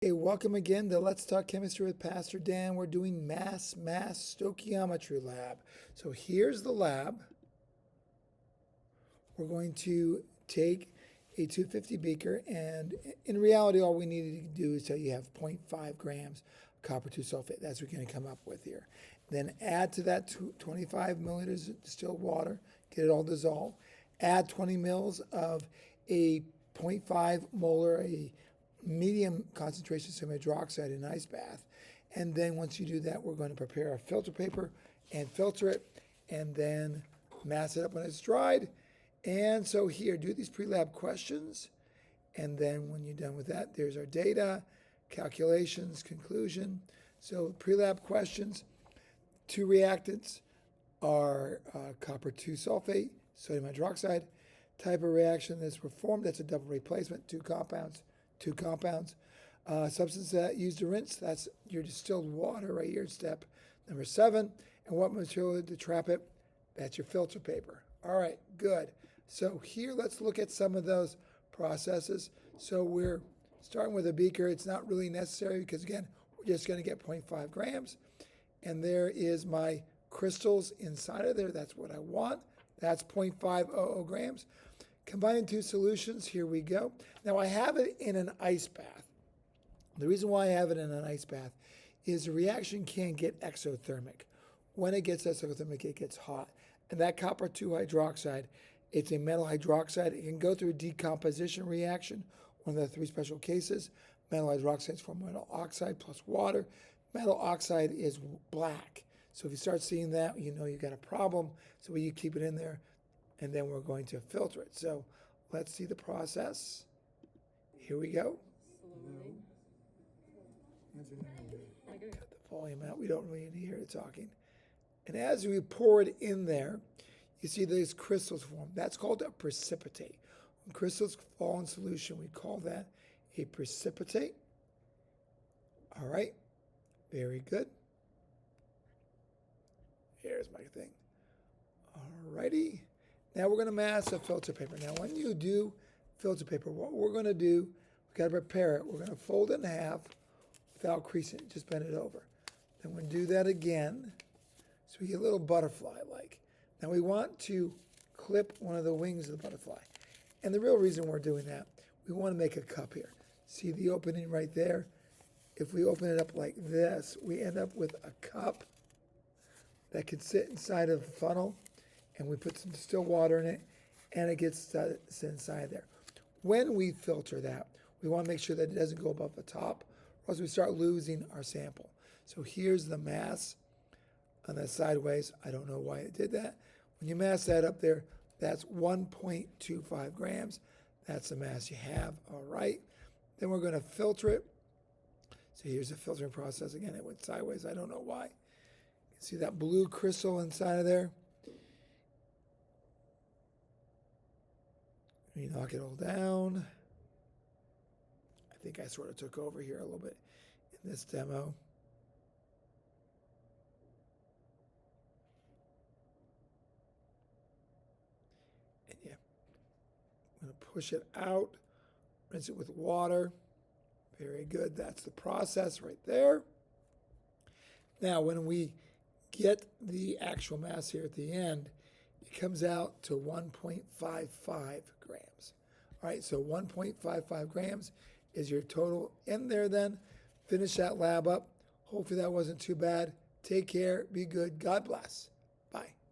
Hey, welcome again to Let's Talk Chemistry with Pastor Dan. We're doing mass stoichiometry lab. So here's the lab. We're going to take a 250 beaker, and in reality, all we needed to do is tell you have 0.5 grams of copper 2 sulfate. That's what we're going to come up with here. Then add to that 25 milliliters of distilled water, get it all dissolved. Add 20 mils of a 0.5 molar, a medium concentration sodium hydroxide in an ice bath. And then once you do that, we're going to prepare a filter paper and filter it, and then mass it up when it's dried. And so here, do these pre-lab questions. And then when you're done with that, there's our data, calculations, conclusion. So pre-lab questions, two reactants are copper 2 sulfate, sodium hydroxide. Type of reaction that's performed, that's a double replacement, two compounds. Substance that used to rinse, that's your distilled water right here, step number 7. And what material to trap it, that's your filter paper. All right, good. So here, let's look at some of those processes. So we're starting with a beaker. It's not really necessary because, again, we're just going to get 0.5 grams. And there is my crystals inside of there. That's what I want. That's 0.500 grams. Combining two solutions, here we go. Now I have it in an ice bath. The reason why I have it in an ice bath is the reaction can get exothermic. When it gets exothermic, it gets hot. And that copper 2 hydroxide, it's a metal hydroxide. It can go through a decomposition reaction, one of the 3 special cases. Metal hydroxides form metal oxide plus water. Metal oxide is black. So if you start seeing that, you know you got a problem. So you keep it in there, and then we're going to filter it. So let's see the process. Here we go. Cut the volume out. We don't really need to hear it talking. And as we pour it in there, you see these crystals form. That's called a precipitate. When crystals fall in solution, we call that a precipitate. All right, very good. Here's my thing. All righty. Now we're going to mass a filter paper. Now when you do filter paper, what we're going to do, we've got to prepare it. We're going to fold it in half without creasing it. Just bend it over. Then we'll do that again. So we get a little butterfly-like. Now we want to clip one of the wings of the butterfly. And the real reason we're doing that, we want to make a cup here. See the opening right there? If we open it up like this, we end up with a cup that can sit inside of a funnel, and we put some distilled water in it, and it gets inside there. When we filter that, we want to make sure that it doesn't go above the top, or else we start losing our sample. So here's the mass on that sideways. I don't know why it did that. When you mass that up there, that's 1.25 grams. That's the mass you have. All right. Then we're going to filter it. So here's the filtering process. Again, it went sideways. I don't know why. You can see that blue crystal inside of there. You knock it all down. I think I sort of took over here a little bit in this demo. And yeah, I'm going to push it out, rinse it with water. Very good. That's the process right there. Now, when we get the actual mass here at the end, it comes out to 1.55 grams. All right, so 1.55 grams is your total in there then. Finish that lab up. Hopefully that wasn't too bad. Take care. Be good. God bless.